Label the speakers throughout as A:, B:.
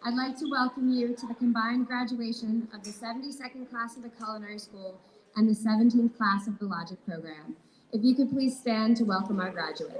A: I'd like to welcome you to the combined graduation of the 72nd class of the Culinary School and the 17th class of the LOGIC program. If you could please stand to welcome our graduates.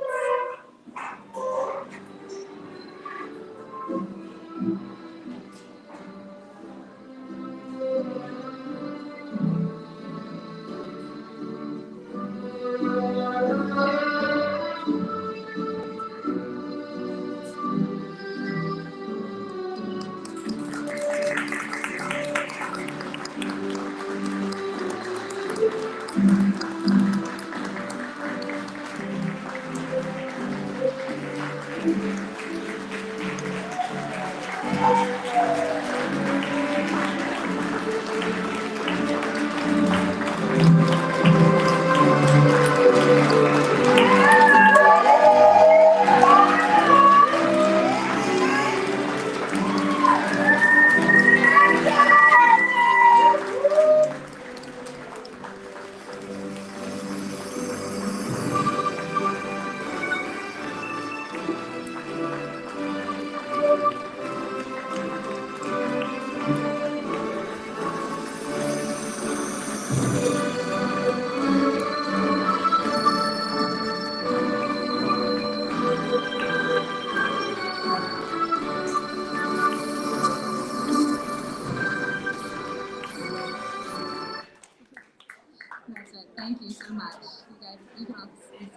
A: That's it. Thank you so much. You guys, you can all be seated.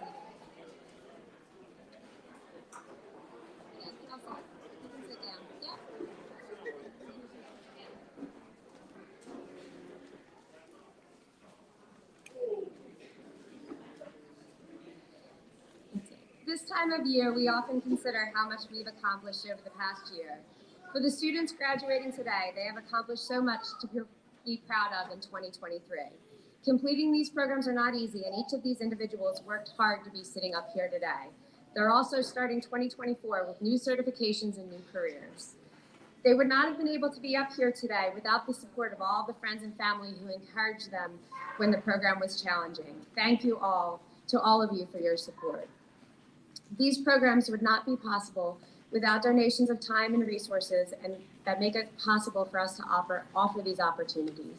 A: You guys can all sit. You can sit down. Yeah. This time of year, we often consider how much we've accomplished over the past year. For the students graduating today, they have accomplished so much to be proud of in 2023. Completing these programs are not easy, and each of these individuals worked hard to be sitting up here today. They're also starting 2024 with new certifications and new careers. They would not have been able to be up here today without the support of all the friends and family who encouraged them when the program was challenging. Thank you all, to all of you, for your support. These programs would not be possible without donations of time and resources, and that make it possible for us to offer these opportunities.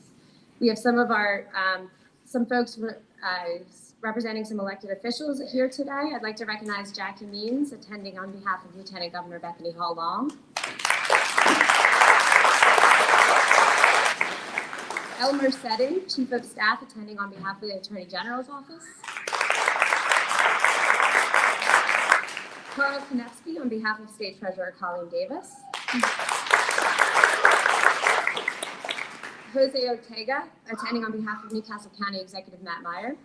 A: We have some of our some folks representing some elected officials here today. I'd like to recognize Jackie Means, attending on behalf of Lieutenant Governor Bethany Hall Long. Elmer Seddon, Chief of Staff, attending on behalf of the Attorney General's Office. Carl Konevsky on behalf of State Treasurer Colleen Davis. Jose Ortega, attending on behalf of Newcastle County Executive Matt Meyer.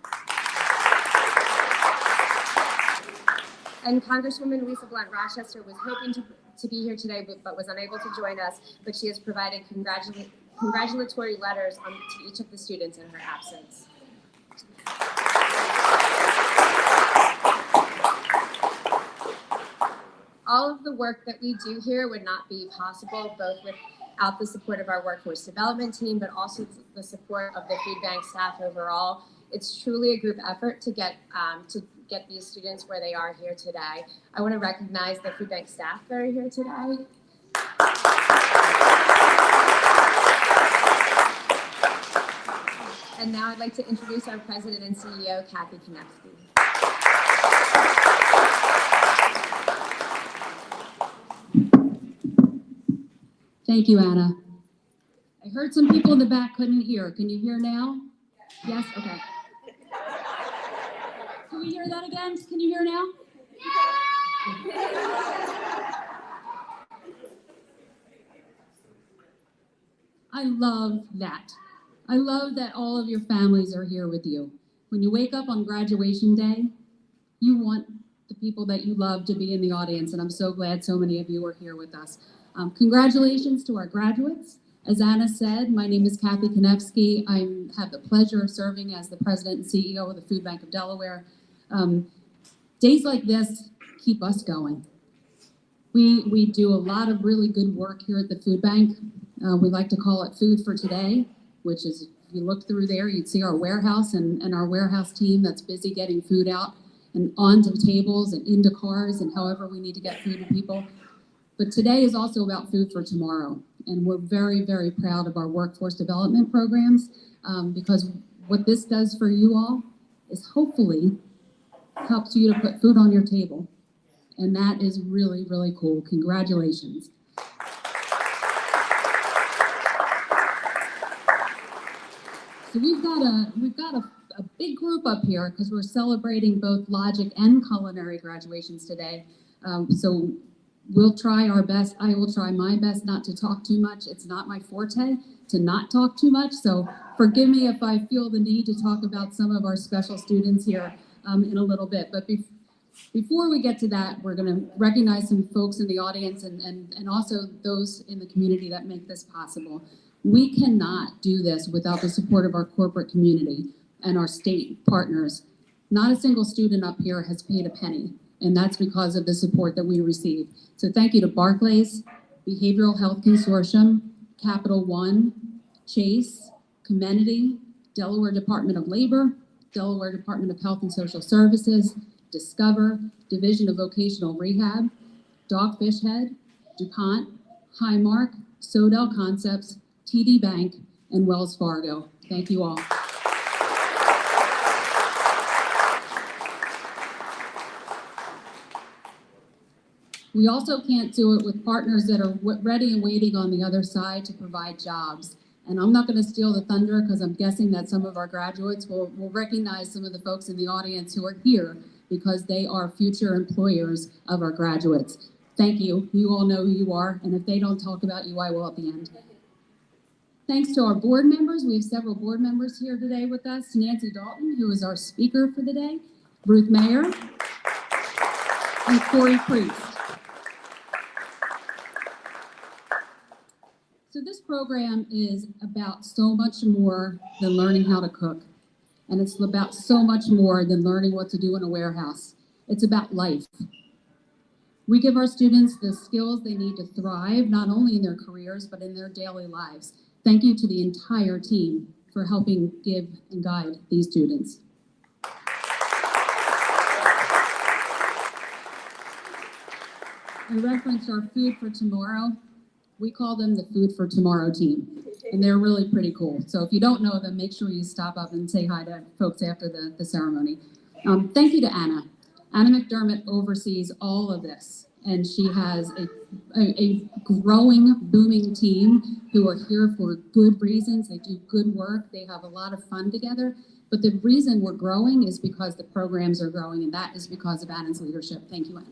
A: And Congresswoman Lisa Blunt Rochester was hoping to be here today, but was unable to join us, but she has provided congratulatory letters to each of the students in her absence. All of the work that we do here would not be possible, both without the support of our workforce development team, but also the support of the food bank staff overall. It's truly a group effort to get these students where they are here today. I want to recognize the food bank staff that are here today. And now I'd like to introduce our president and CEO, Kathy Konevsky.
B: Thank you, Anna. I heard some people in the back couldn't hear. Can you hear now? Yes? Okay. Can we hear that again? Can you hear now? I love that. I love that all of your families are here with you. When you wake up on graduation day, you want the people that you love to be in the audience, and I'm so glad so many of you are here with us. Congratulations to our graduates. As Anna said, my name is Kathy Konevsky. I have the pleasure of serving as the president and CEO of the Food Bank of Delaware. Days like this keep us going. We do a lot of really good work here at the food bank. We like to call it Food for Today, which is, if you look through there, you'd see our warehouse and our warehouse team that's busy getting food out and onto tables and into cars and however we need to get food to people. But today is also about food for tomorrow. And we're very, very proud of our workforce development programs because what this does for you all is hopefully helps you to put food on your table. And that is really, really cool. Congratulations. So we've got a big group up here because we're celebrating both logic and culinary graduations today. So we'll try our best. I will try my best not to talk too much. It's not my forte to not talk too much. So forgive me if I feel the need to talk about some of our special students here in a little bit. But before we get to that, we're going to recognize some folks in the audience and also those in the community that make this possible. We cannot do this without the support of our corporate community and our state partners. Not a single student up here has paid a penny, and that's because of the support that we receive. So thank you to Barclays, Behavioral Health Consortium, Capital One, Chase, Comenity, Delaware Department of Labor, Delaware Department of Health and Social Services, Discover, Division of Vocational Rehab, Dogfish Head, DuPont, Highmark, Sodell Concepts, TD Bank, and Wells Fargo. Thank you all. We also can't do it with partners that are ready and waiting on the other side to provide jobs. And I'm not going to steal the thunder because I'm guessing that some of our graduates will recognize some of the folks in the audience who are here because they are future employers of our graduates. Thank you. You all know who you are. And if they don't talk about you, I will at the end. Thanks to our board members. We have several board members here today with us. Nancy Dalton, who is our speaker for the day, Ruth Mayer, and Corey Priest. So this program is about so much more than learning how to cook. And it's about so much more than learning what to do in a warehouse. It's about life. We give our students the skills they need to thrive, not only in their careers, but in their daily lives. Thank you to the entire team for helping give and guide these students. I referenced our Food for Tomorrow. We call them the Food for Tomorrow team, and they're really pretty cool. So if you don't know them, make sure you stop up and say hi to folks after the ceremony. Thank you to Anna. Anna McDermott oversees all of this, and she has a growing, booming team who are here for good reasons. They do good work. They have a lot of fun together. But the reason we're growing is because the programs are growing, and that is because of Anna's leadership. Thank you, Anna.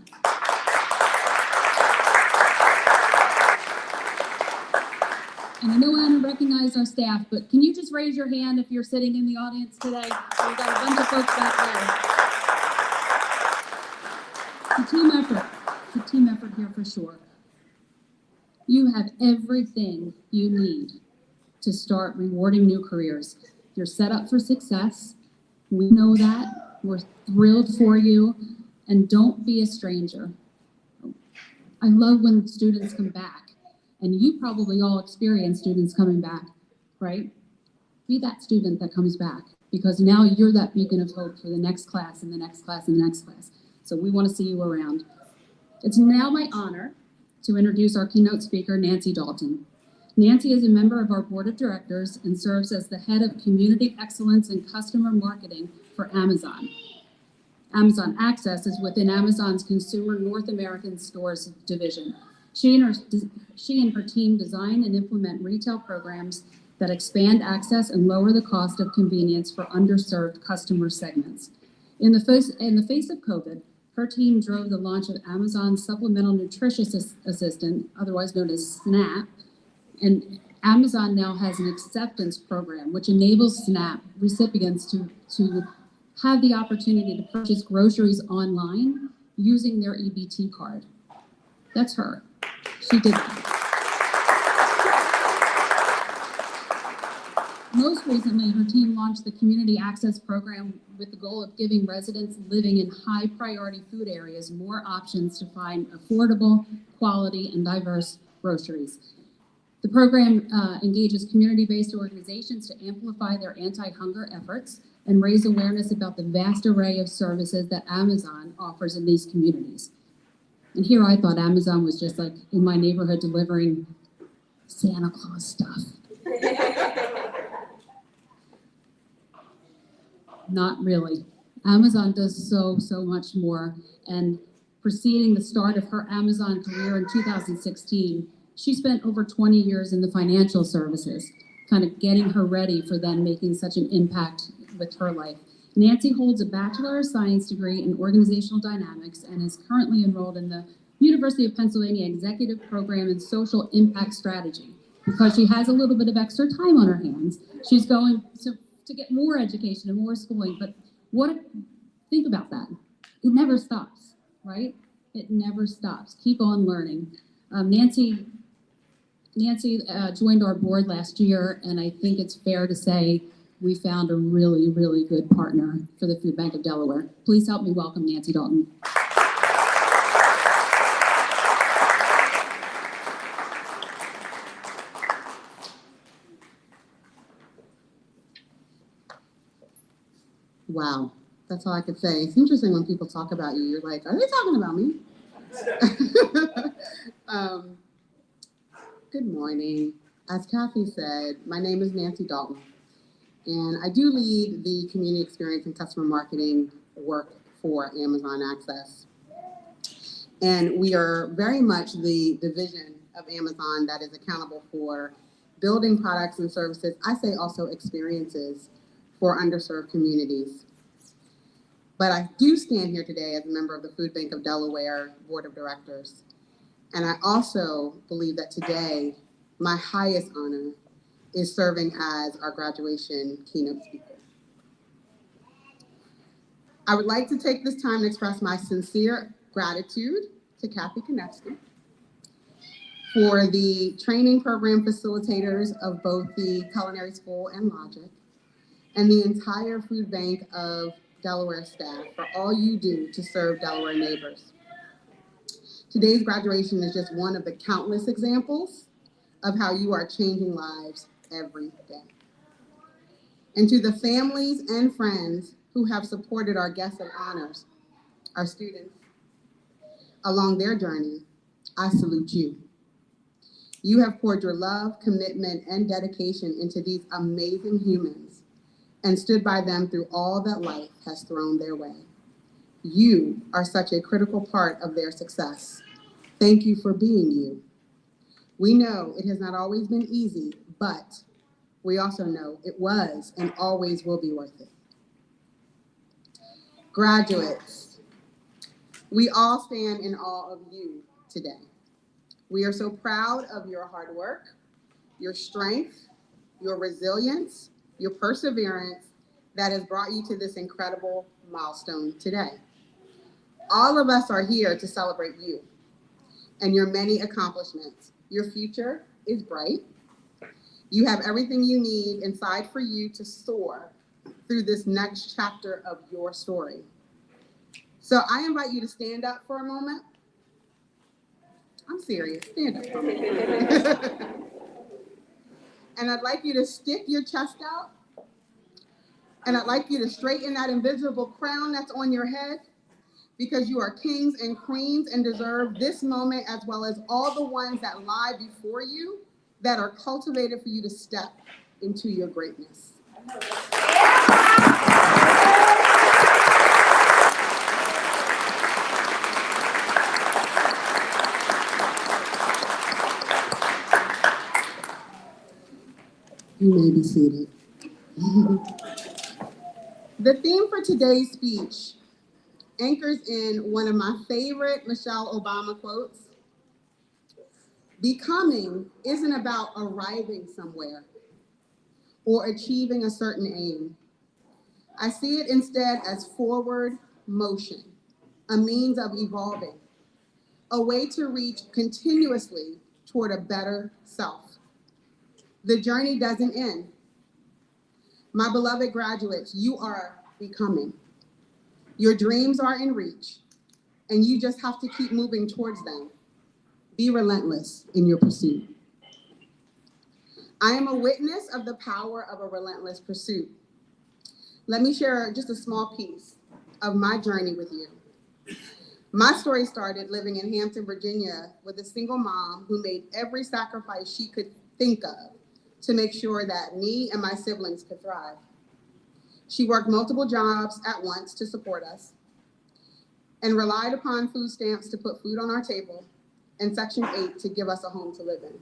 B: And I know Anna recognized our staff, but can you just raise your hand if you're sitting in the audience today? We've got a bunch of folks back there. It's a team effort. It's a team effort here for sure. You have everything you need to start rewarding new careers. You're set up for success. We know that. We're thrilled for you. And don't be a stranger. I love when students come back. And you probably all experience students coming back, right? Be that student that comes back, because now you're that beacon of hope for the next class and the next class and the next class. So we want to see you around. It's now my honor to introduce our keynote speaker, Nancy Dalton. Nancy is a member of our board of directors and serves as the head of community excellence and customer marketing for Amazon. Amazon Access is within Amazon's Consumer North American Stores division. She and her team design and implement retail programs that expand access and lower the cost of convenience for underserved customer segments. In the face of COVID, her team drove the launch of Amazon's Supplemental Nutrition Assistant, otherwise known as SNAP, and Amazon now has an acceptance program which enables SNAP recipients to have the opportunity to purchase groceries online using their EBT card. That's her. She did that. Most recently, her team launched the Community Access Program with the goal of giving residents living in high priority food areas more options to find affordable, quality, and diverse groceries. The program engages community-based organizations to amplify their anti-hunger efforts and raise awareness about the vast array of services that Amazon offers in these communities. And here I thought Amazon was just like in my neighborhood delivering Santa Claus stuff. Not really. Amazon does so much more. And preceding the start of her Amazon career in 2016, she spent over 20 years in the financial services, kind of getting her ready for then making such an impact with her life. Nancy holds a Bachelor of Science degree in Organizational Dynamics and is currently enrolled in the University of Pennsylvania Executive Program in Social Impact Strategy. Because she has a little bit of extra time on her hands, she's going to get more education and more schooling. But think about that. It never stops, right? It never stops. Keep on learning. Nancy joined our board last year, and I think it's fair to say we found a really good partner for the Food Bank of Delaware. Please help me welcome Nancy Dalton.
C: Wow, that's all I could say. It's interesting when people talk about you, you're like, are they talking about me? Good morning. As Kathy said, my name is Nancy Dalton, and I do lead the community experience and customer marketing work for Amazon Access. And we are very much the division of Amazon that is accountable for building products and services, I say also experiences, for underserved communities. But I do stand here today as a member of the Food Bank of Delaware Board of Directors. And I also believe that today, my highest honor is serving as our graduation keynote speaker. I would like to take this time to express my sincere gratitude to Kathy Konevsky for the training program facilitators of both the Culinary School and LOGIC, and the entire Food Bank of Delaware staff for all you do to serve Delaware neighbors. Today's graduation is just one of the countless examples of how you are changing lives every day. And to the families and friends who have supported our guests of honors, our students, along their journey, I salute you. You have poured your love, commitment, and dedication into these amazing humans and stood by them through all that life has thrown their way. You are such a critical part of their success. Thank you for being you. We know it has not always been easy, but we also know it was and always will be worth it. Graduates, we all stand in awe of you today. We are so proud of your hard work, your strength, your resilience, your perseverance that has brought you to this incredible milestone today. All of us are here to celebrate you and your many accomplishments. Your future is bright. You have everything you need inside for you to soar through this next chapter of your story. So I invite you to stand up for a moment. I'm serious, stand up for a moment. And I'd like you to stick your chest out. And I'd like you to straighten that invisible crown that's on your head, because you are kings and queens and deserve this moment as well as all the ones that lie before you that are cultivated for you to step into your greatness. You may be seated. The theme for today's speech anchors in one of my favorite Michelle Obama quotes. Becoming isn't about arriving somewhere or achieving a certain aim. I see it instead as forward motion, a means of evolving, a way to reach continuously toward a better self. The journey doesn't end. My beloved graduates, you are becoming. Your dreams are in reach, and you just have to keep moving towards them. Be relentless in your pursuit. I am a witness of the power of a relentless pursuit. Let me share just a small piece of my journey with you. My story started living in Hampton, Virginia, with a single mom who made every sacrifice she could think of to make sure that me and my siblings could thrive. She worked multiple jobs at once to support us and relied upon food stamps to put food on our table and Section 8 to give us a home to live in.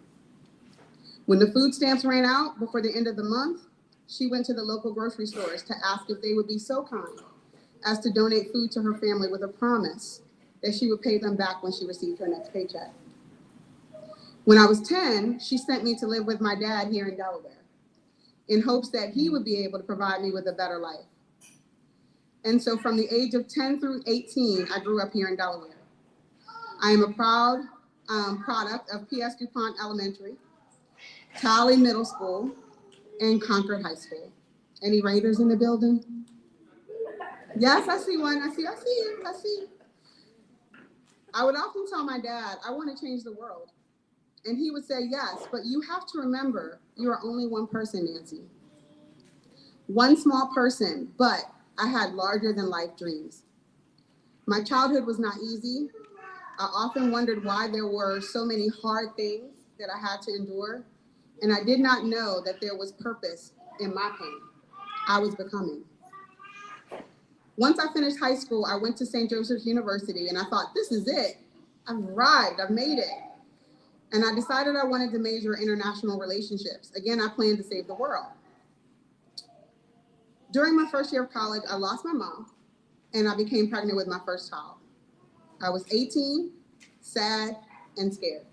C: When the food stamps ran out before the end of the month, she went to the local grocery stores to ask if they would be so kind as to donate food to her family with a promise that she would pay them back when she received her next paycheck. When I was 10, she sent me to live with my dad here in Delaware in hopes that he would be able to provide me with a better life. And so from the age of 10 through 18, I grew up here in Delaware. I am a proud product of P.S. DuPont Elementary, Tally Middle School, and Concord High School. Any Raiders in the building? Yes, I see one. I see you. I would often tell my dad, I want to change the world. And he would say, yes, but you have to remember you are only one person, Nancy. One small person, but I had larger than life dreams. My childhood was not easy. I often wondered why there were so many hard things that I had to endure. And I did not know that there was purpose in my pain. I was becoming. Once I finished high school, I went to St. Joseph's University and I thought, this is it. I've arrived, I've made it. And I decided I wanted to major in international relationships. Again, I planned to save the world. During my first year of college, I lost my mom and I became pregnant with my first child. I was 18, sad, and scared.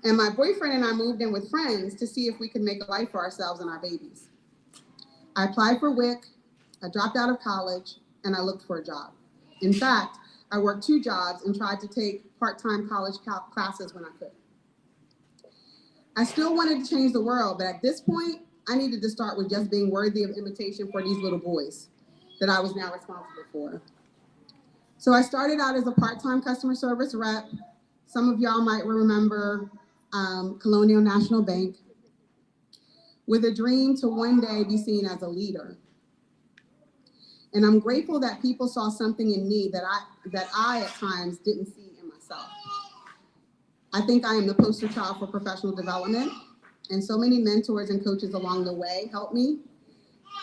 C: And my boyfriend and I moved in with friends to see if we could make a life for ourselves and our babies. I applied for WIC, I dropped out of college, and I looked for a job. In fact, I worked 2 jobs and tried to take part-time college classes when I could. I still wanted to change the world, but at this point, I needed to start with just being worthy of imitation for these little boys that I was now responsible for. So I started out as a part-time customer service rep. Some of y'all might remember Colonial National Bank, with a dream to one day be seen as a leader. And I'm grateful that people saw something in me that I at times didn't see in myself. I think I am the poster child for professional development, and so many mentors and coaches along the way helped me.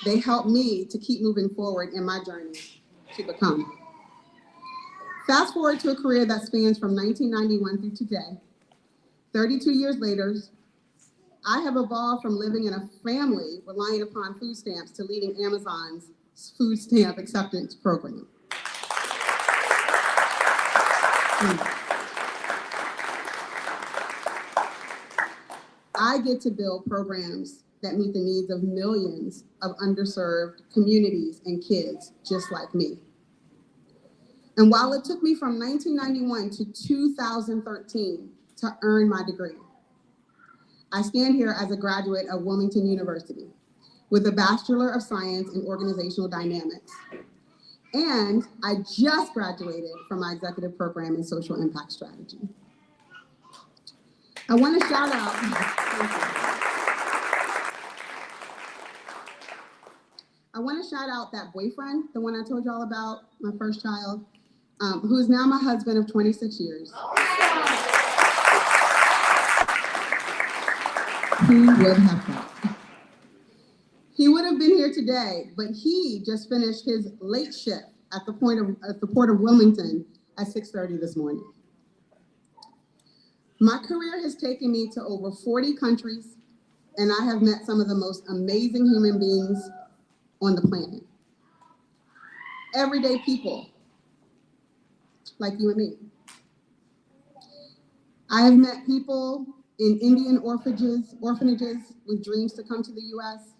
C: They helped me to keep moving forward in my journey to become. Fast forward to a career that spans from 1991 through today. 32 years later, I have evolved from living in a family relying upon food stamps to leading Amazon's food stamp acceptance program. I get to build programs that meet the needs of millions of underserved communities and kids just like me. And while it took me from 1991 to 2013 to earn my degree, I stand here as a graduate of Wilmington University with a Bachelor of Science in Organizational Dynamics. And I just graduated from my executive program in Social Impact Strategy. I want to shout out, that boyfriend, the one I told y'all about, my first child, who is now my husband of 26 years. Who would have thought? He would have been here today, but he just finished his late shift at the Port of Wilmington at 6:30 this morning. My career has taken me to over 40 countries, and I have met some of the most amazing human beings on the planet. Everyday people like you and me. I have met people in Indian orphanages with dreams to come to the US,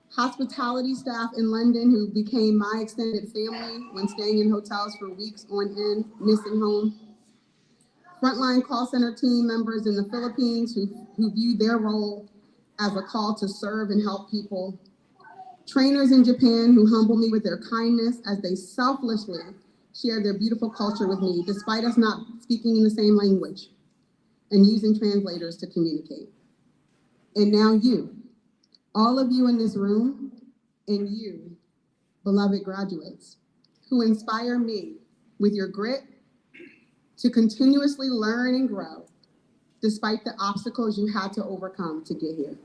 C: hospitality staff in London who became my extended family when staying in hotels for weeks on end, missing home, frontline call center team members in the Philippines who view their role as a call to serve and help people, trainers in Japan who humble me with their kindness as they selflessly share their beautiful culture with me, despite us not speaking in the same language, and using translators to communicate. And now you, all of you in this room, and you, beloved graduates, who inspire me with your grit, to continuously learn and grow, despite the obstacles you had to overcome to get here.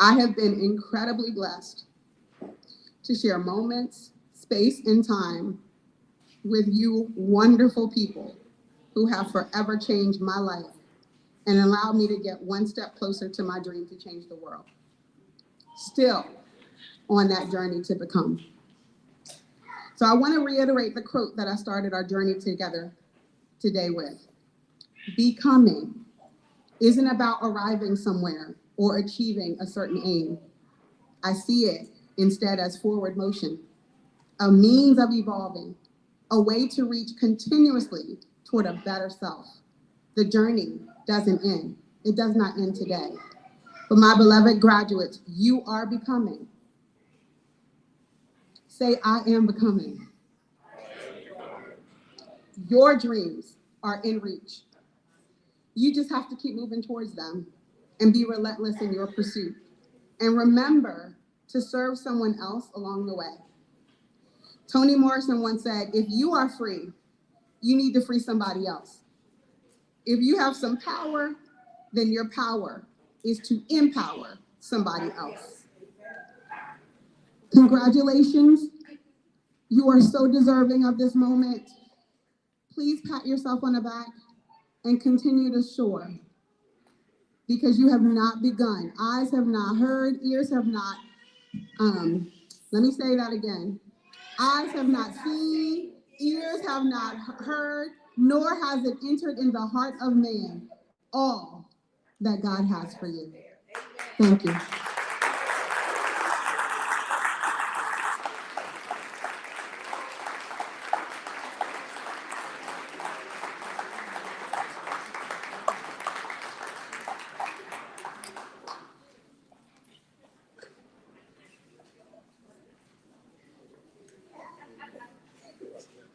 C: I have been incredibly blessed to share moments, space, and time with you wonderful people who have forever changed my life and allowed me to get one step closer to my dream to change the world. Still on that journey to become. So I want to reiterate the quote that I started our journey together today with. Becoming isn't about arriving somewhere or achieving a certain aim. I see it instead as forward motion, a means of evolving, a way to reach continuously toward a better self. The journey doesn't end. It does not end today. But my beloved graduates, you are becoming. Say, I am becoming. Your dreams are in reach. You just have to keep moving towards them and be relentless in your pursuit. And remember to serve someone else along the way. Toni Morrison once said, if you are free, you need to free somebody else. If you have some power, then your power is to empower somebody else. Congratulations. You are so deserving of this moment. Please pat yourself on the back and continue to soar, because you have not begun. Eyes have not heard, ears have not, let me say that again. Eyes have not seen, ears have not heard, nor has it entered in the heart of man all that God has for you. Thank you.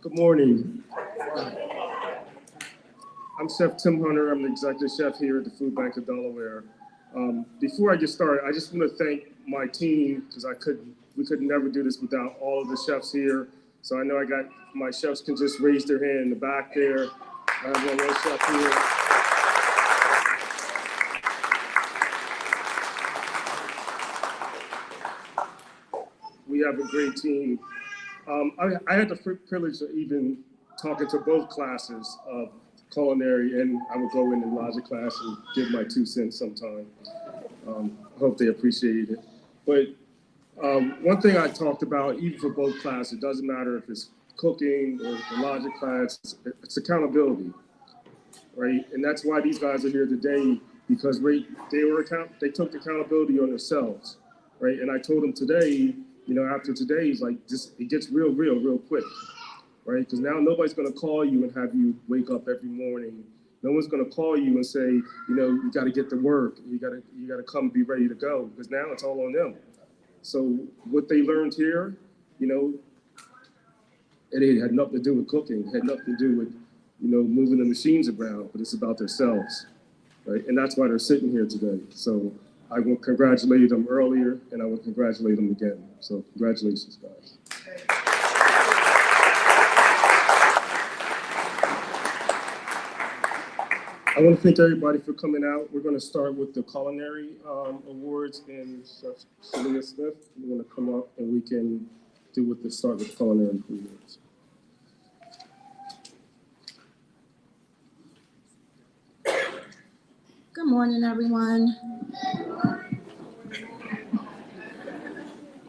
D: Good morning. I'm Chef Tim Hunter. I'm the executive chef here at the Food Bank of Delaware. Before I get started, I just want to thank my team, because we could never do this without all of the chefs here. So I know I got my chefs can just raise their hand in the back there. I have one more chef here. We have a great team. I had the privilege of even talking to both classes of culinary, and I would go in the logic class and give my 2 cents sometime. I hope they appreciate it. But one thing I talked about, even for both classes, it doesn't matter if it's cooking or the logic class, it's accountability, right? And that's why these guys are here today, because they took accountability on themselves, right? And I told them today, after today's it gets real quick, right? Because now nobody's going to call you and have you wake up every morning. No one's going to call you and say, you got to get to work. You got to come be ready to go, because now it's all on them. So what they learned here, it had nothing to do with cooking. It had nothing to do with, moving the machines around, but it's about themselves, right? And that's why they're sitting here today. So I will congratulate them earlier, and I will congratulate them again. So congratulations, guys. I want to thank everybody for coming out. We're going to start with the culinary awards, and Chef Shalia Smith, you're going to come up and we can start with the culinary awards.
E: Good morning, everyone.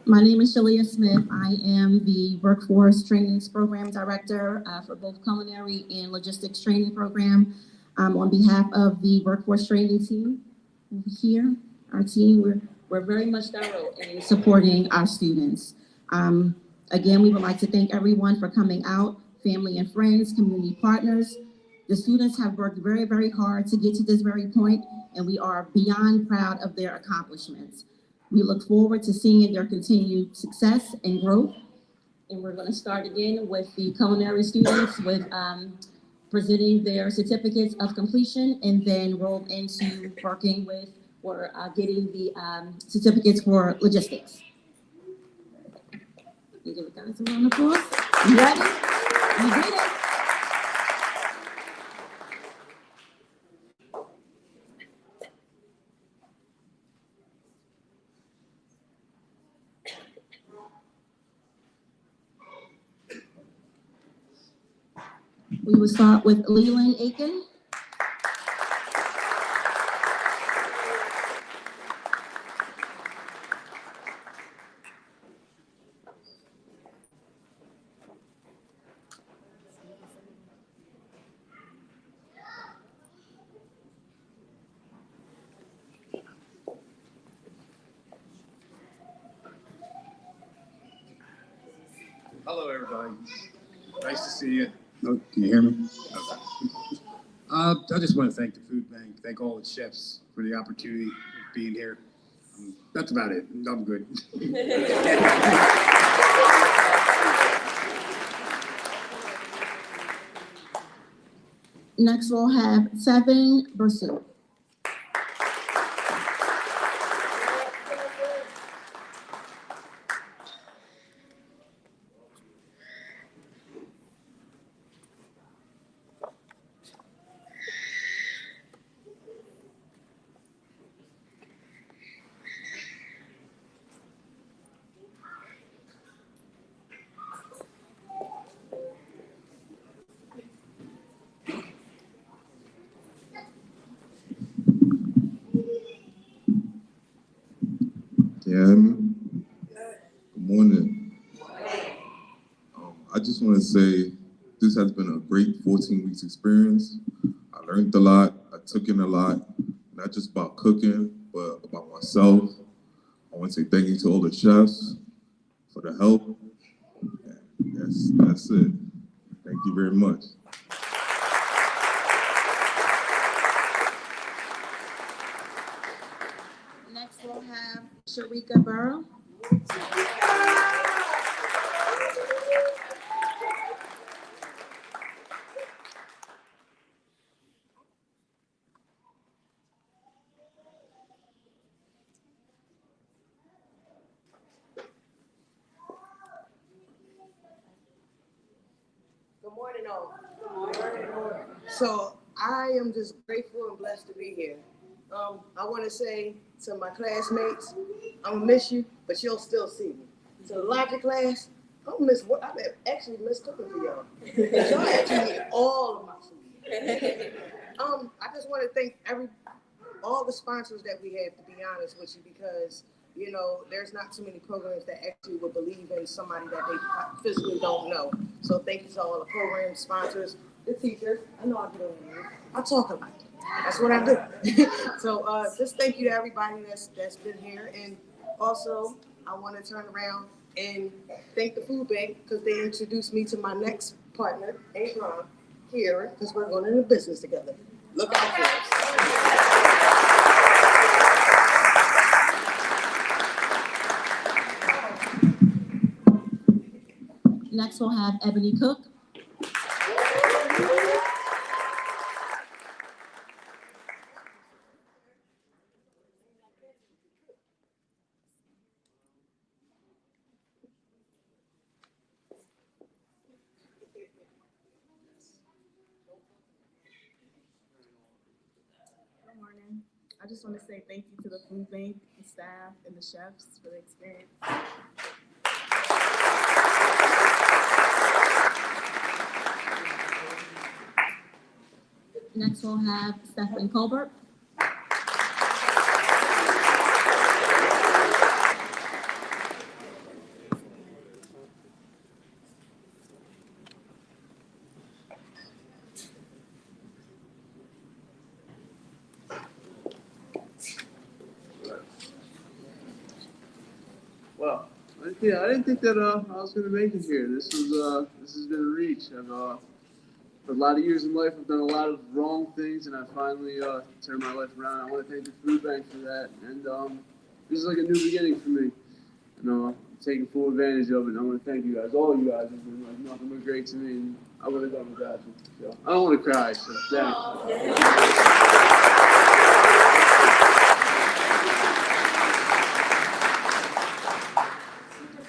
E: My name is Shalia Smith. I am the Workforce Trainings Program Director for both Culinary and Logistics Training Program. On behalf of the Workforce Training team over here, our team, we're very much thorough in supporting our students. Again, we would like to thank everyone for coming out, family and friends, community partners. The students have worked very, very hard to get to this very point, and we are beyond proud of their accomplishments. We look forward to seeing their continued success and growth. And we're going to start again with the culinary students with presenting their certificates of completion, and then roll into working with or getting the certificates for logistics. You give it guys a round of applause. You ready? You did it. We will start with Leland Aiken.
F: Hello, everybody. Nice to see you. Oh, can you hear me? Okay. I just want to thank the food bank, thank all the chefs for the opportunity of being here. That's about it. I'm good.
E: Next, we'll have Seven Bursu.
G: Yeah, good morning. I just want to say this has been a great 14 weeks experience. I learned a lot. I took in a lot, not just about cooking, but about myself. I want to say thank you to all the chefs for the help. That's it. Thank you very much.
E: Next, we'll have Sharika Burrow.
H: Good morning, all. So I am just grateful and blessed to be here. I want to say to my classmates, I'm gonna miss you, but you'll still see me. To the logic class, I'm gonna miss what I've actually missed cooking for y'all. Y'all actually eat all of my food. I just want to thank all the sponsors that we have, to be honest with you, because you know there's not too many programs that actually would believe in somebody that they physically don't know. So thank you to all the program sponsors, the teachers. I know I do it. I talk a lot. That's what I do. So just thank you to everybody that's been here, and also I want to turn around and thank the food bank because they introduced me to my next partner, Adron, here, because we're going into business together. Look out for us.
E: Next, we'll have Ebony Cook.
I: Good morning. I just want to say thank you to the food bank, the staff, and the chefs for the experience.
E: Next, we'll have Stephen Colbert.
J: Well, I didn't think that I was going to make it here. This has been a reach. For a lot of years in life, I've done a lot of wrong things, and I finally turned my life around. I want to thank the food bank for that, and this is like a new beginning for me. I'm taking full advantage of it. And I want to thank you guys. All you guys have been like nothing but great to me, and I would have done without you. So I don't want to cry. So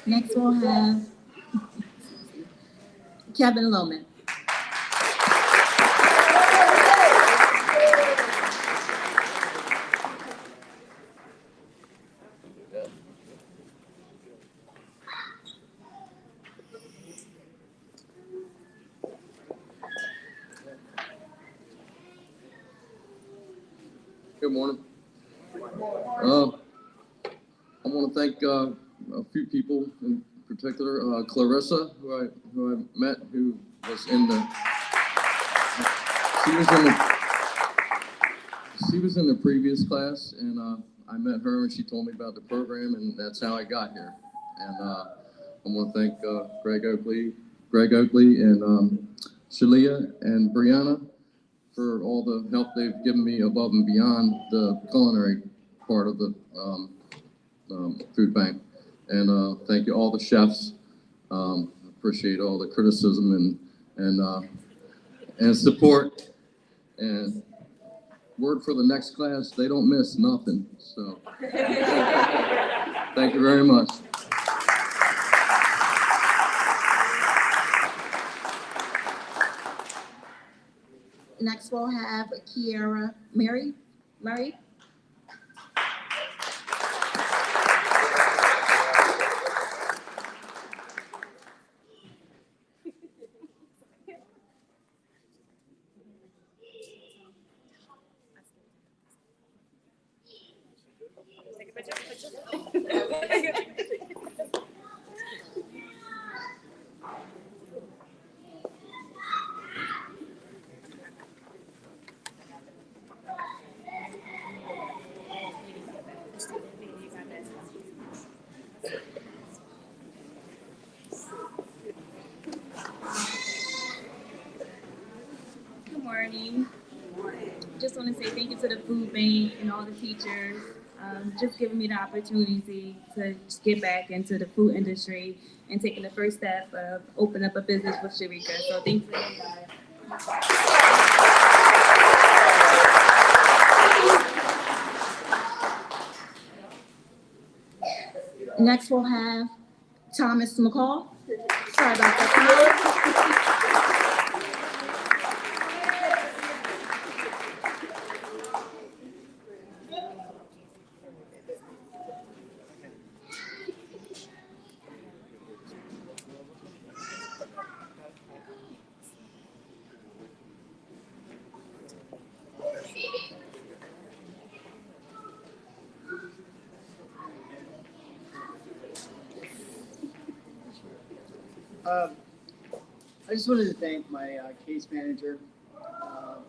E: Next, we'll have Kevin Lohman.
K: Good morning. I want to thank a few people in particular. Clarissa, who I met, who was in the she was in the previous class, and I met her, and she told me about the program, and that's how I got here. And I want to thank Greg Oakley, and Shalia and Brianna for all the help they've given me above and beyond the culinary part of the food bank. And thank you all the chefs. Appreciate all the criticism and support. And word for the next class, they don't miss nothing. So thank you very much.
E: Next we'll have Kiara Murray.
I: Good morning. Just want to say thank you to the food bank and all the teachers, just giving me the opportunity to just get back into the food industry and taking the first step of opening up a business with Sharika. So thank you guys.
E: Next we'll have Thomas McCall. Sorry about that, Thomas.
L: I just wanted to thank my case manager,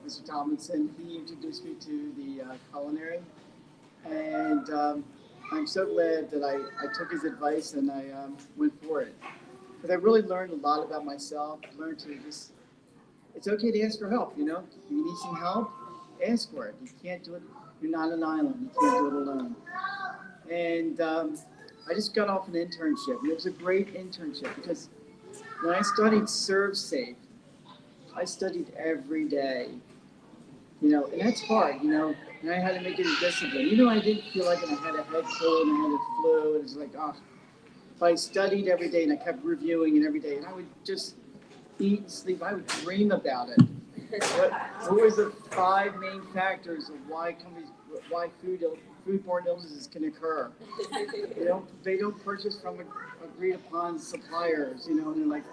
L: Mr. Tomlinson. He introduced me to the culinary, and I'm so glad that I took his advice and I went for it. Because I really learned a lot about myself. Learned to just, it's okay to ask for help, you know? If you need some help, ask for it. You can't do it, you're not an island. You can't do it alone. And I just got off an internship, and it was a great internship because when I studied Serve Safe, I studied every day, you know, and that's hard, you know, and I had to make it a discipline. You know, I didn't feel like I had a head cold and I had a flu, and it was like, oh, if I studied every day and I kept reviewing it every day, and I would just eat and sleep, I would dream about it. What was the 5 main factors of why foodborne illnesses can occur? They don't purchase from agreed upon suppliers, you know, and like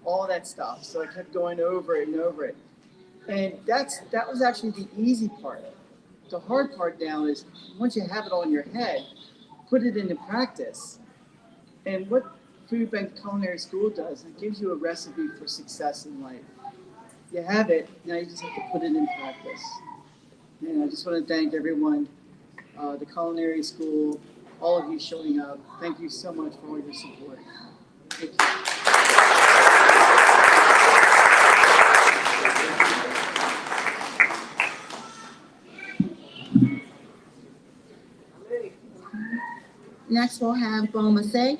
L: all that stuff. So I kept going over it and over it. And that was actually the easy part. The hard part now is once you have it all in your head, put it into practice. And what Food Bank Culinary School does, it gives you a recipe for success in life. You have it, now you just have to put it in practice. And I just want to thank everyone, the culinary school, all of you showing up. Thank you so much for all your support. Thank you.
E: Next we'll have Bon Massé.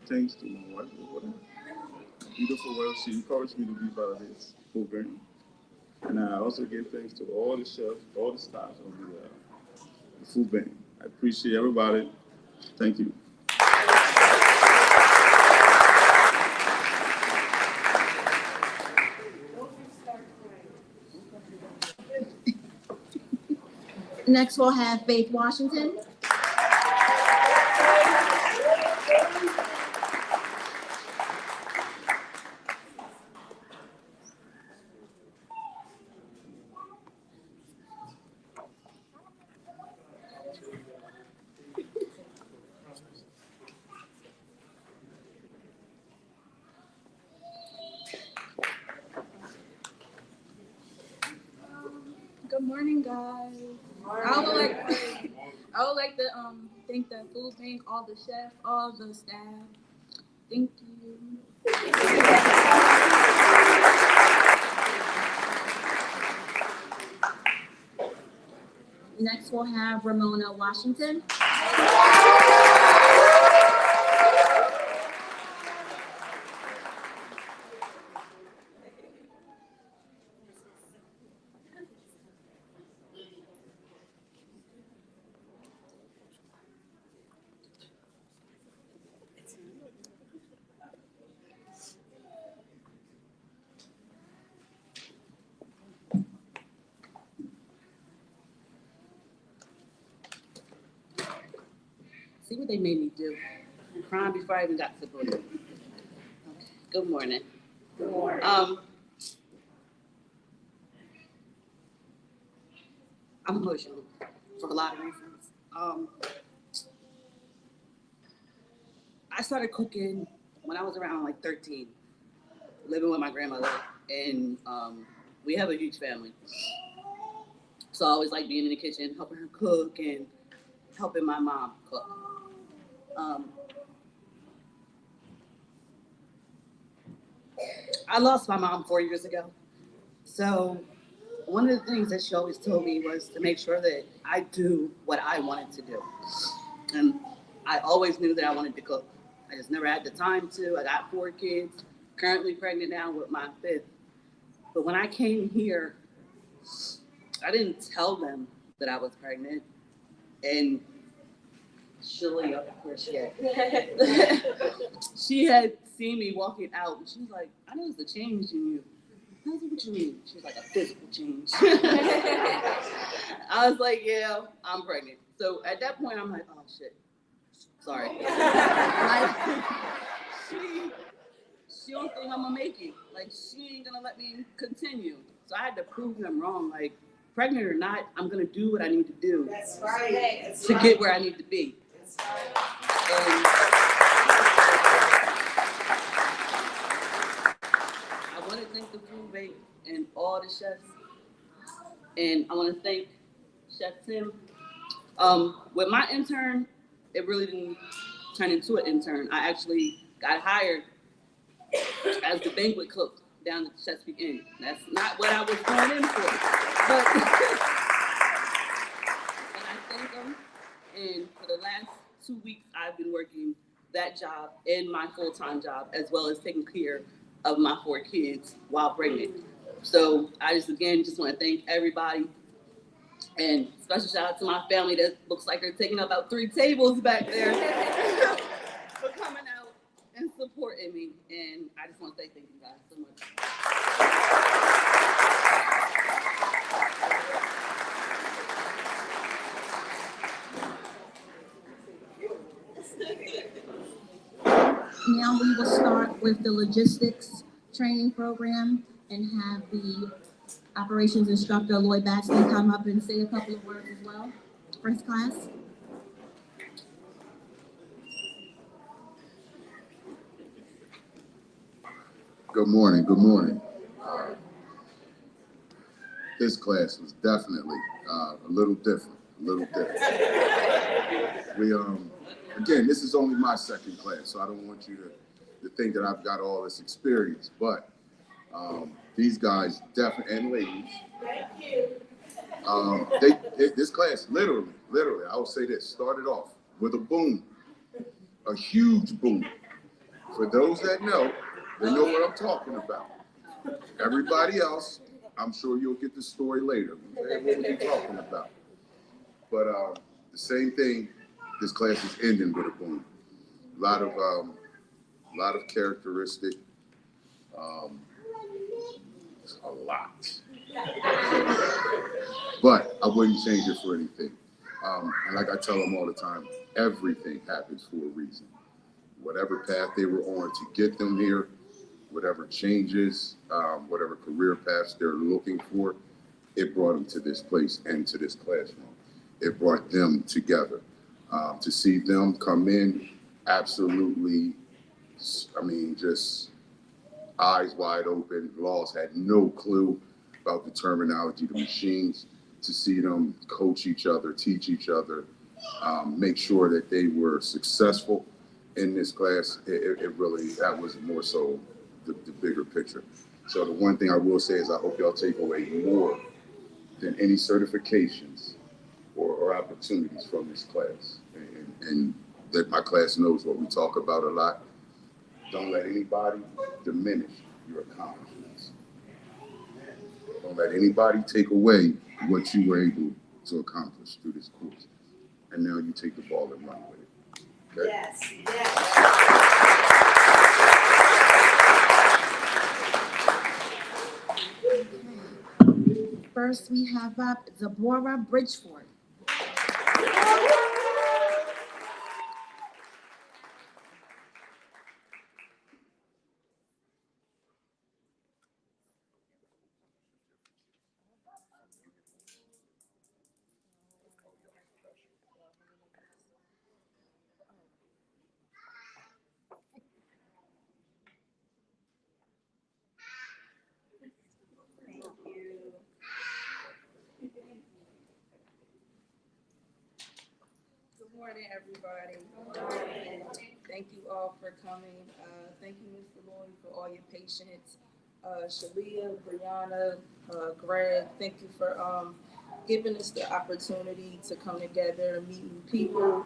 M: thanks to my wife, what a beautiful way she encouraged me to be part of this program. And I also give thanks to all the chefs, all the staff of the food bank. I appreciate everybody. Thank you.
E: Next, we'll have Faith Washington.
I: Good morning, guys. I would like to thank the food bank, all the chefs, all the staff. Thank you.
E: Next, we'll have Ramona Washington.
N: See what they made me do. I'm crying before I even got to the podium. Okay. Good morning. Good morning. I'm emotional for a lot of reasons. I started cooking when I was around like 13, living with my grandmother, and we have a huge family. So I always like being in the kitchen, helping her cook and helping my mom cook. I lost my mom 4 years ago. So one of the things that she always told me was to make sure that I do what I wanted to do. And I always knew that I wanted to cook. I just never had the time to. I got 4 kids, currently pregnant now with my 5th. But when I came here, I didn't tell them that I was pregnant. And Shirley, where's she at? She had seen me walking out, and she was like, I noticed a change in you. I was like, what you mean? She was like, a physical change. I was like, yeah, I'm pregnant. So at that point, I'm like, oh, shit. Sorry. Like, she don't think I'm gonna make it. Like, she ain't gonna let me continue. So I had to prove them wrong. Like, pregnant or not, I'm gonna do what I need to do.
H: That's right.
N: To get where I need to be. And I want to thank the food bank and all the chefs. And I want to thank Chef Tim. With my intern, it really didn't turn into an intern. I actually got hired as the banquet cook down at Chesapeake Inn. That's not what I was going in for. But and I thank them. And for the last 2 weeks, I've been working that job and my full-time job, as well as taking care of my 4 kids while pregnant. So I just want to thank everybody. And special shout out to my family that looks like they're taking up about 3 tables back there for coming out and supporting me. And I just want to say thank you guys so much.
E: Now we will start with the logistics training program and have the operations instructor, Lloyd Baxton, come up and say a couple of words as well. First class.
O: Good morning, good morning. This class was definitely a little different. We, again, this is only my 2nd class, so I don't want you to think that I've got all this experience, but these guys definitely, and ladies, this class literally, I will say this, started off with a boom, a huge boom. For those that know, they know what I'm talking about. Everybody else, I'm sure you'll get the story later. What we're talking about. But the same thing, this class is ending with a boom. A lot of characteristic, a lot. But I wouldn't change it for anything. And like I tell them all the time, everything happens for a reason. Whatever path they were on to get them here, whatever changes, whatever career paths they're looking for, it brought them to this place and to this classroom. It brought them together. To see them come in, absolutely, I mean, just eyes wide open. Laws had no clue about the terminology, the machines. To see them coach each other, teach each other, make sure that they were successful in this class, it really, that was more so the bigger picture. So the one thing I will say is I hope y'all take away more than any certifications or opportunities from this class. And that my class knows what we talk about a lot. Don't let anybody diminish your accomplishments. Don't let anybody take away what you were able to accomplish through this course. And now you take the ball and run with it. Okay?
H: Yes.
E: First, we have up Deborah Bridgeford.
P: Good morning, everybody. Thank you all for coming. Thank you, Mr. Lloyd, for all your patience. Shalia, Brianna, Greg, thank you for giving us the opportunity to come together and meet new people.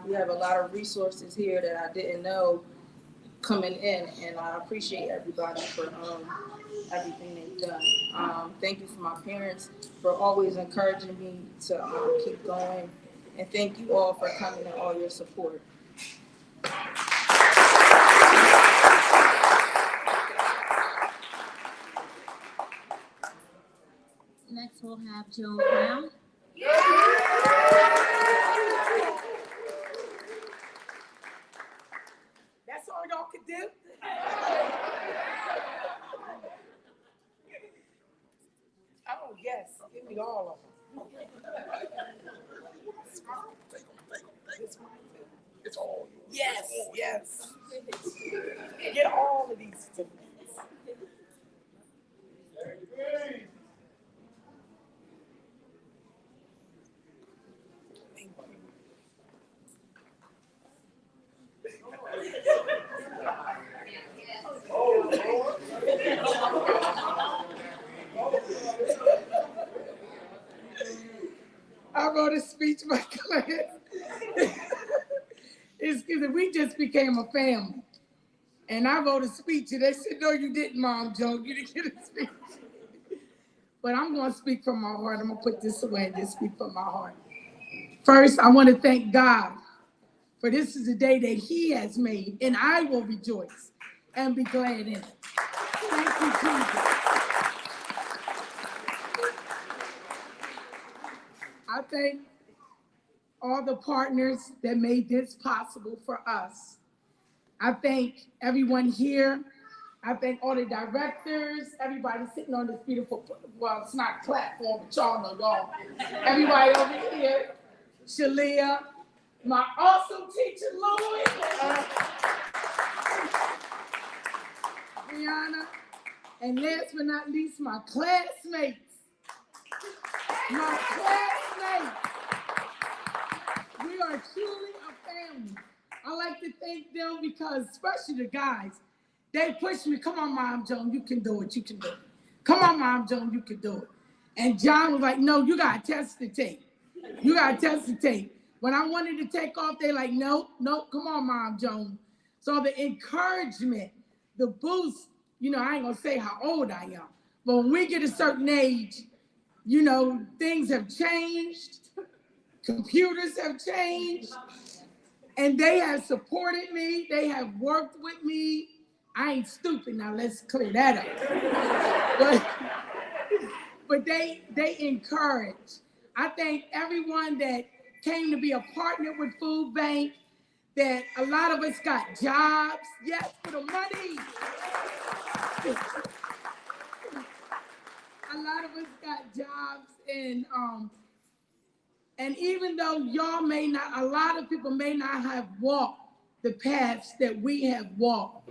P: We have a lot of resources here that I didn't know coming in, and I appreciate everybody for everything they've done. Thank you for my parents for always encouraging me to keep going. And thank you all for coming and all your support.
E: Next, we'll have Joe Brown.
H: That's all y'all can do? Oh, yes. Give me all of them.
O: It's all
H: Yes, yes. Get all of these certificates. Thank you. I wrote a speech for my class. Excuse me, we just became a family. And I wrote a speech and they said, no, you didn't, Mom Joe. You didn't get a speech. But I'm going to speak from my heart. I'm going to put this away and just speak from my heart. First, I want to thank God for this is the day that He has made, and I will rejoice and be glad in it. Thank you, Jesus. I thank all the partners that made this possible for us. I thank everyone here. I thank all the directors, everybody sitting on this beautiful, well, it's not platform, but y'all know y'all. Everybody over here, Shalia, my awesome teacher, Lloyd, Brianna, and last but not least, my classmates. My classmates. We are truly a family. I like to thank them because, especially the guys, they pushed me. Come on, Mom Joan, you can do it. You can do it. Come on, Mom Joan, you can do it. And John was like, no, you got to test the tape. You got to test the tape. When I wanted to take off, they're like, no, come on, Mom Joan.
Q: So the encouragement, the boost, I ain't gonna say how old I am, but when we get a certain age, things have changed, computers have changed, and they have supported me, they have worked with me. I ain't stupid now, let's clear that up. But they encourage. I thank everyone that came to be a partner with Food Bank, that a lot of us got jobs. Yes, for the money. A lot of us got jobs, and even though a lot of people may not have walked the paths that we have walked,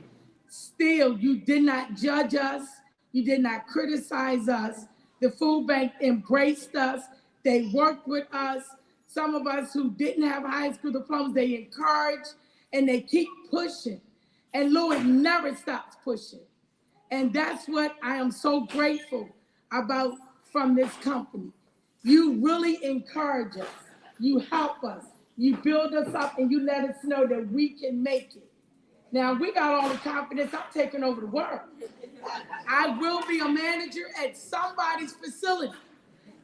Q: still you did not judge us, you did not criticize us. The food bank embraced us, they worked with us. Some of us who didn't have high school diplomas, they encouraged and they keep pushing. And Louis never stops pushing. And that's what I am so grateful about from this company. You really encourage us, you help us, you build us up, and you let us know that we can make it. Now, we got all the confidence, I'm taking over the world. I will be a manager at somebody's facility,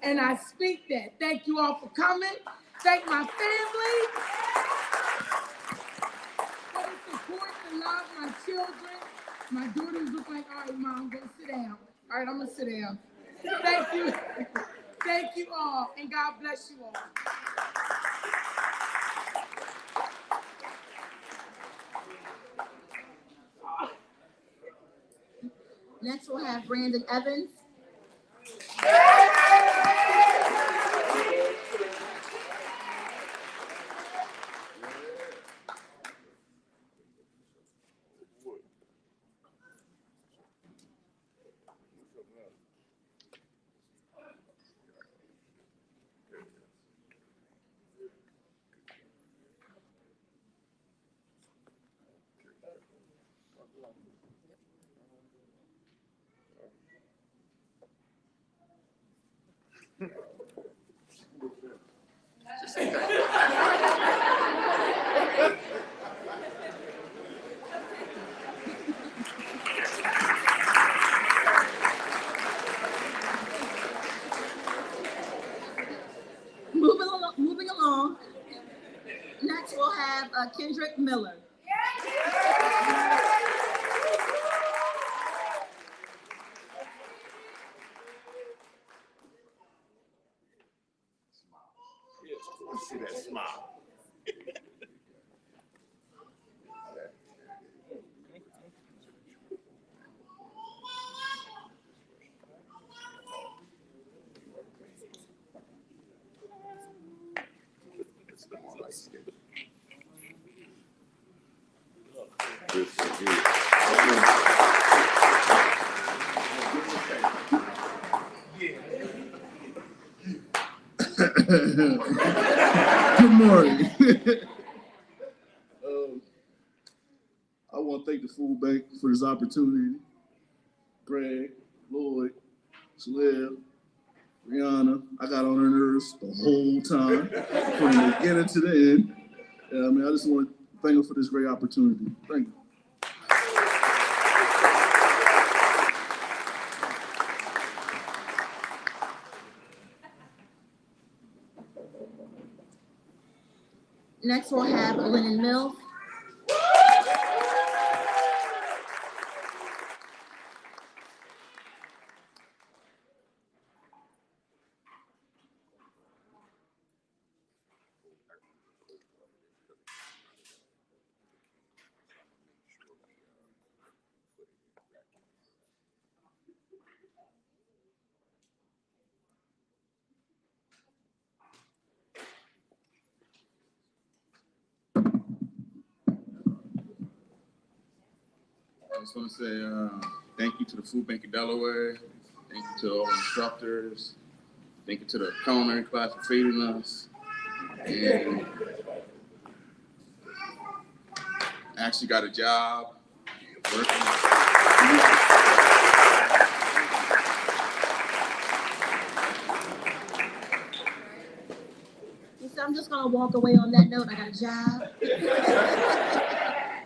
Q: and I speak that. Thank you all for coming. Thank my family for the support and love, my children. My daughters look like, all right, Mom, go sit down. All right, I'm gonna sit down. Thank you. Thank you all, and God bless you all.
E: Next, we'll have Brandon Evans. Moving along. Next, we'll have Kendrick Miller.
R: See that smile.
J: Good morning. I want to thank the food bank for this opportunity. Greg, Lloyd, Shalil, Rihanna, I got on her nerves the whole time from the beginning to the end. I just want to thank them for this great opportunity. Thank you.
E: Next, we'll have Lennon Mills.
O: I just want to say thank you to the Food Bank of Delaware. Thank you to all the instructors. Thank you to the culinary class for feeding us. And I actually got a job working.
E: So I'm just gonna walk away on that note. I got a job.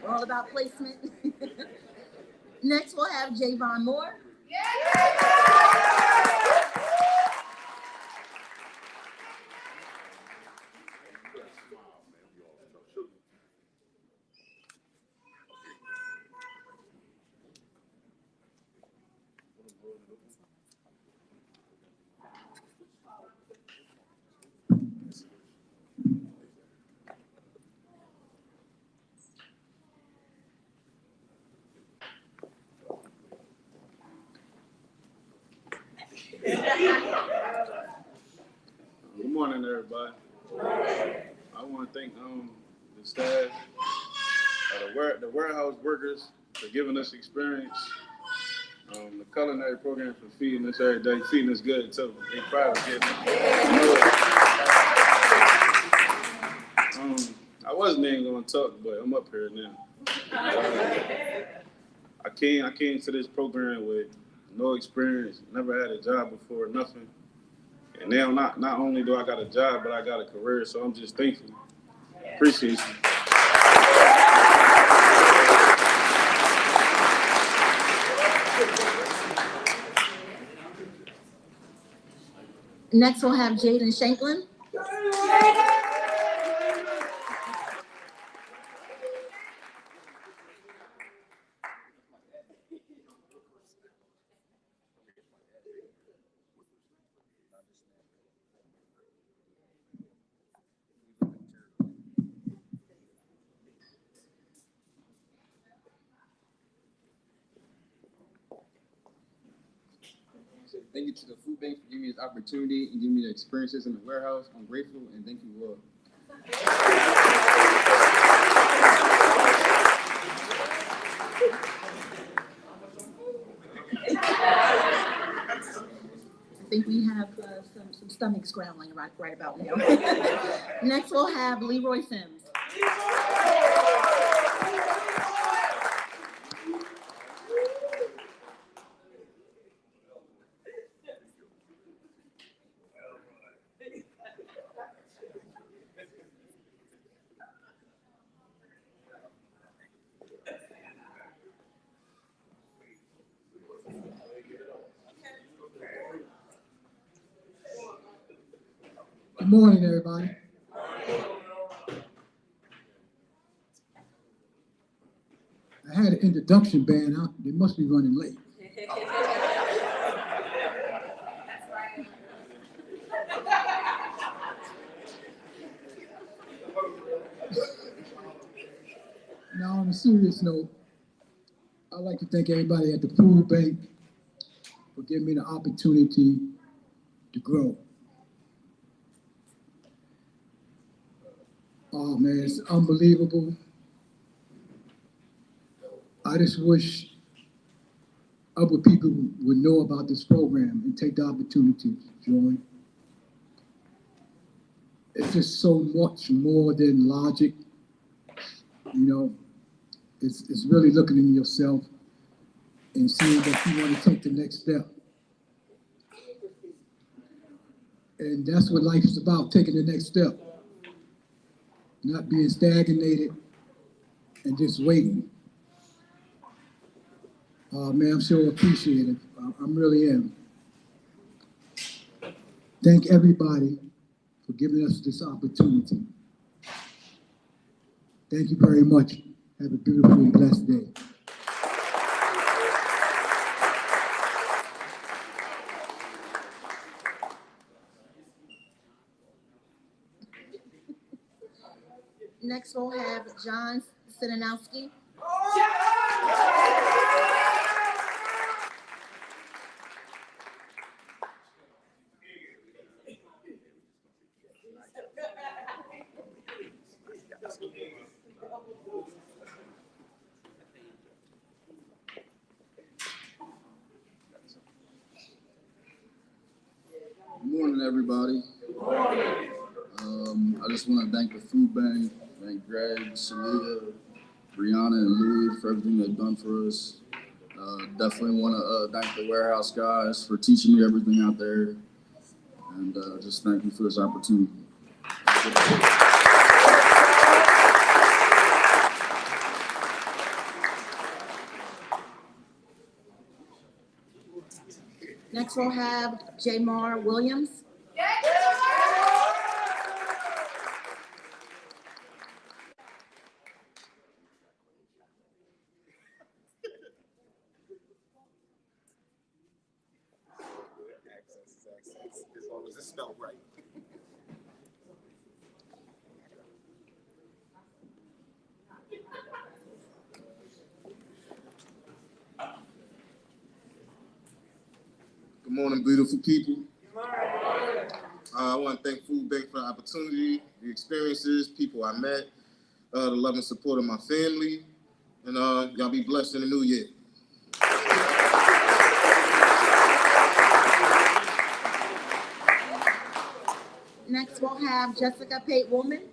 N: all about placement. Next, we'll have Javon Moore.
M: Good morning, everybody. I want to thank the staff, the warehouse workers for giving us experience, the culinary program for feeding us every day, feeding us good too. They proud of getting I wasn't even going to talk, but I'm up here now. I came to this program with no experience, never had a job before, nothing. And now not only do I got a job, but I got a career, so I'm just thankful. Appreciate you.
N: Next, we'll have Jaden Shanklin.
S: Thank you to the food bank for giving me this opportunity and giving me the experiences in the warehouse. I'm grateful and thank you all.
N: I think we have some stomachs growling right about now. Next, we'll have Leroy Sims.
T: Good morning, everybody. I had an introduction band out. They must be running late. Now, on a serious note, I'd like to thank everybody at the food bank for giving me the opportunity to grow. Oh man, it's unbelievable. I just wish other people would know about this program and take the opportunity to join. It's just so much more than logic. You know, it's really looking in yourself and seeing that you want to take the next step. And that's what life is about, taking the next step. Not being stagnated and just waiting. Man, I'm so appreciative. I really am. Thank everybody for giving us this opportunity. Thank you very much. Have a beautiful and blessed day.
N: Next, we'll have John Sidanowski.
S: Good morning, everybody. I just want to thank the food bank, thank Greg, Shalia, Brianna, and Louis for everything they've done for us. Definitely want to thank the warehouse guys for teaching me everything out there. And just thank you for this opportunity.
E: Next we'll have Jamar Williams.
O: As long as it's spelled right. Good morning, beautiful people. I want to thank Food Bank for the opportunity, the experiences, people I met, the love and support of my family, and y'all be blessed in the new year.
E: Next we'll have Jessica Pate Woolman.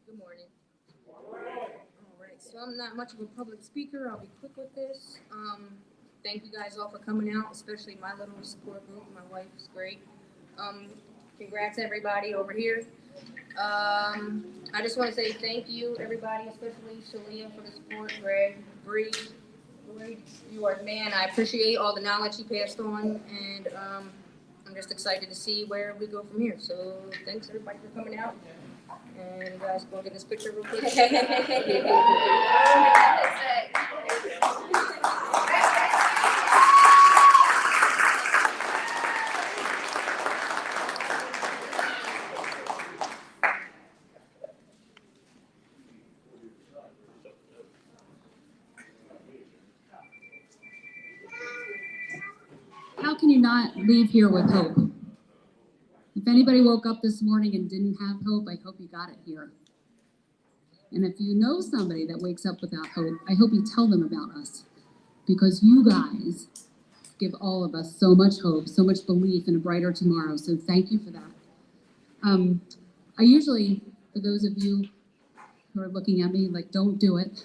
A: Good morning. All right, so I'm not much of a public speaker. I'll be quick with this. Thank you guys all for coming out, especially my little support group. My wife is great. Congrats everybody over here. I just want to say thank you everybody, especially Shalia for the support, Greg, Bree, you are the man. I appreciate all the knowledge you passed on, and I'm just excited to see where we go from here. So thanks everybody for coming out. And you guys go get this picture real quick.
B: How can you not leave here with hope? If anybody woke up this morning and didn't have hope, I hope you got it here. And if you know somebody that wakes up without hope, I hope you tell them about us, because you guys give all of us so much hope, so much belief in a brighter tomorrow. So thank you for that. I usually, for those of you who are looking at me like, don't do it.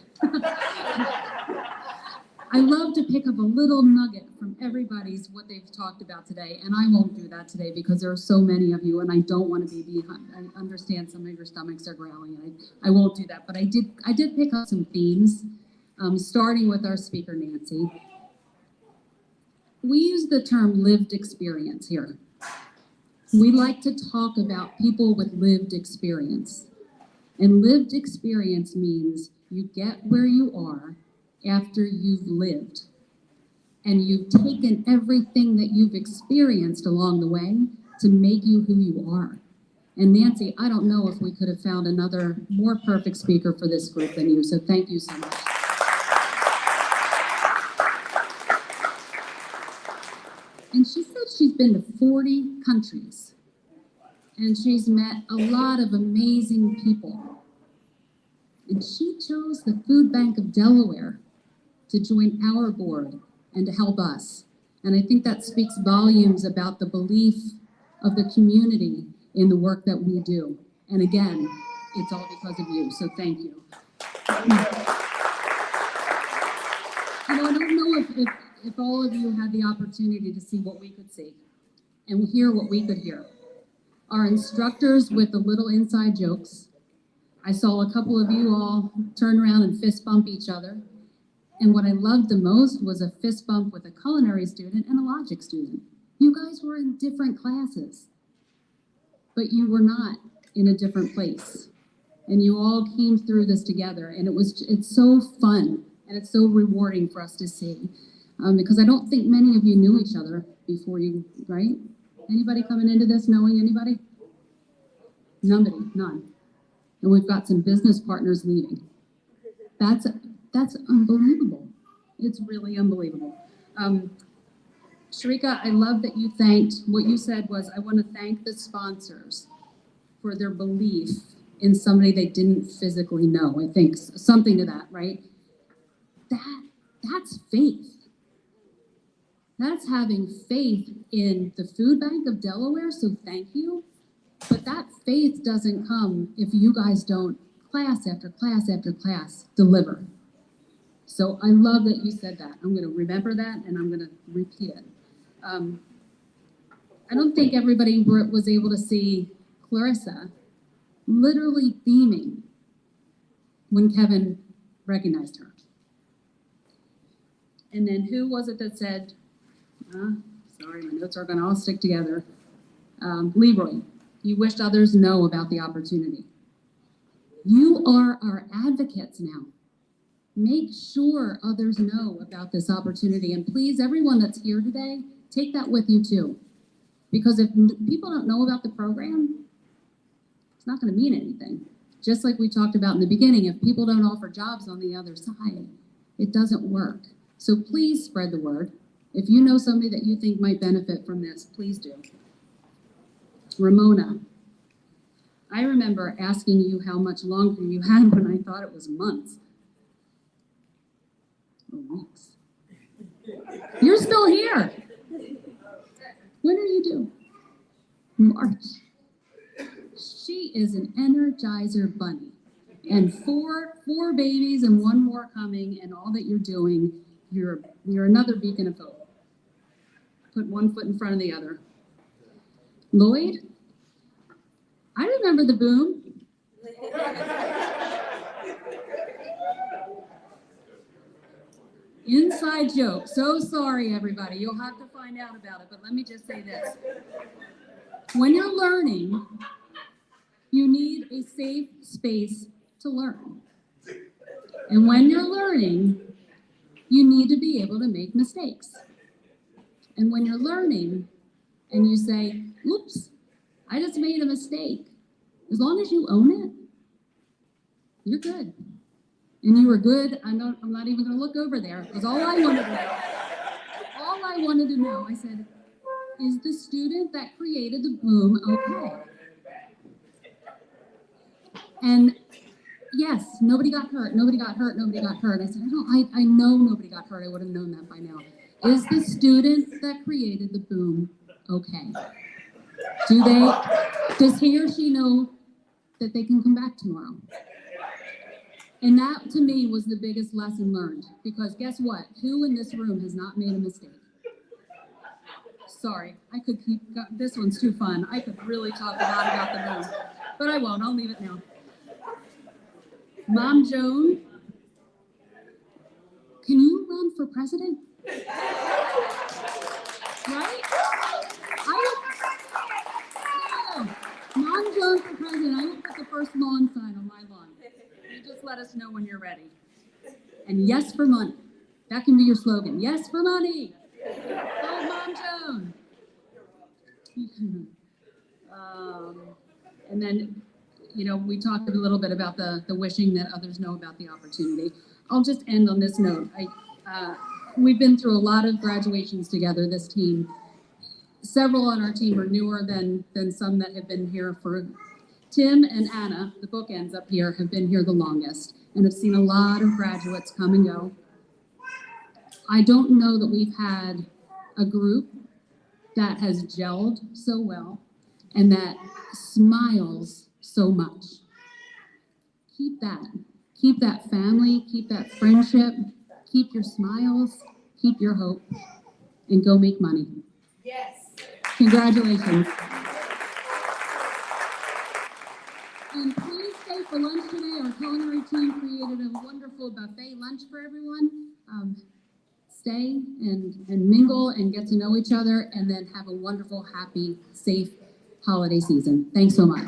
B: I love to pick up a little nugget from everybody's what they've talked about today, and I won't do that today because there are so many of you, and I don't want to be behind. I understand some of your stomachs are growling, and I won't do that. But I did pick up some themes, starting with our speaker, Nancy. We use the term lived experience here. We like to talk about people with lived experience, and lived experience means you get where you are after you've lived, and you've taken everything that you've experienced along the way to make you who you are. And Nancy, I don't know if we could have found another more perfect speaker for this group than you, so thank you so much. And she said she's been to 40 countries, and she's met a lot of amazing people. And she chose the Food Bank of Delaware to join our board and to help us. And I think that speaks volumes about the belief of the community in the work that we do. And again, it's all because of you, so thank you. I don't know if all of you had the opportunity to see what we could see and hear what we could hear. Our instructors with the little inside jokes. I saw a couple of you all turn around and fist bump each other. And what I loved the most was a fist bump with a culinary student and a logic student. You guys were in different classes, but you were not in a different place. And you all came through this together, and it's so fun and it's so rewarding for us to see. Because I don't think many of you knew each other before you, right? Anybody coming into this knowing anybody? Nobody, none. And we've got some business partners leaving. That's unbelievable. It's really unbelievable. Sharika, I love that you thanked, what you said was, I want to thank the sponsors for their belief in somebody they didn't physically know. I think something to that, right? That's faith. That's having faith in the Food Bank of Delaware, so thank you. But that faith doesn't come if you guys don't class after class after class deliver. So I love that you said that. I'm going to remember that and I'm going to repeat it. I don't think everybody was able to see Clarissa literally beaming when Kevin recognized her. And then who was it that said, sorry, my notes are going to all stick together. Leroy, you wished others know about the opportunity. You are our advocates now. Make sure others know about this opportunity. And please, everyone that's here today, take that with you too. Because if people don't know about the program, it's not going to mean anything. Just like we talked about in the beginning, if people don't offer jobs on the other side, it doesn't work. So please spread the word. If you know somebody that you think might benefit from this, please do. Ramona, I remember asking you how much longer you had when I thought it was months. Or weeks. You're still here. When are you due? March. She is an Energizer bunny. And four babies and one more coming, and all that you're doing, you're another beacon of hope. Put one foot in front of the other. Lloyd, I remember the boom. Inside joke. So sorry, everybody. You'll have to find out about it, but let me just say this. When you're learning, you need a safe space to learn. And when you're learning, you need to be able to make mistakes. And when you're learning and you say, oops, I just made a mistake, as long as you own it, you're good. And you were good. I'm not even going to look over there, because all I wanted to know, I said, is the student that created the boom okay? And yes, nobody got hurt. I said, I know nobody got hurt. I would have known that by now. Is the student that created the boom okay? Does he or she know that they can come back tomorrow? And that, to me, was the biggest lesson learned. Because guess what? Who in this room has not made a mistake? Sorry, I could keep, this one's too fun. I could really talk a lot about the boom. But I won't, I'll leave it now. Mom Joan, can you run for president? Right? Mom Joan for president, I will put the first lawn sign on my lawn. You just let us know when you're ready. And yes for money. That can be your slogan. Yes for money. Oh, Mom Joan. And then, we talked a little bit about the wishing that others know about the opportunity. I'll just end on this note. We've been through a lot of graduations together, this team. Several on our team are newer than some that have been here for. Tim and Anna, the bookends up here, have been here the longest and have seen a lot of graduates come and go. I don't know that we've had a group that has gelled so well and that smiles so much. Keep that family, keep that friendship, keep your smiles, keep your hope, and go make money. Yes. Congratulations. And please stay for lunch today. Our culinary team created a wonderful buffet lunch for everyone. Stay and mingle and get to know each other, and then have a wonderful, happy, safe holiday season. Thanks so much.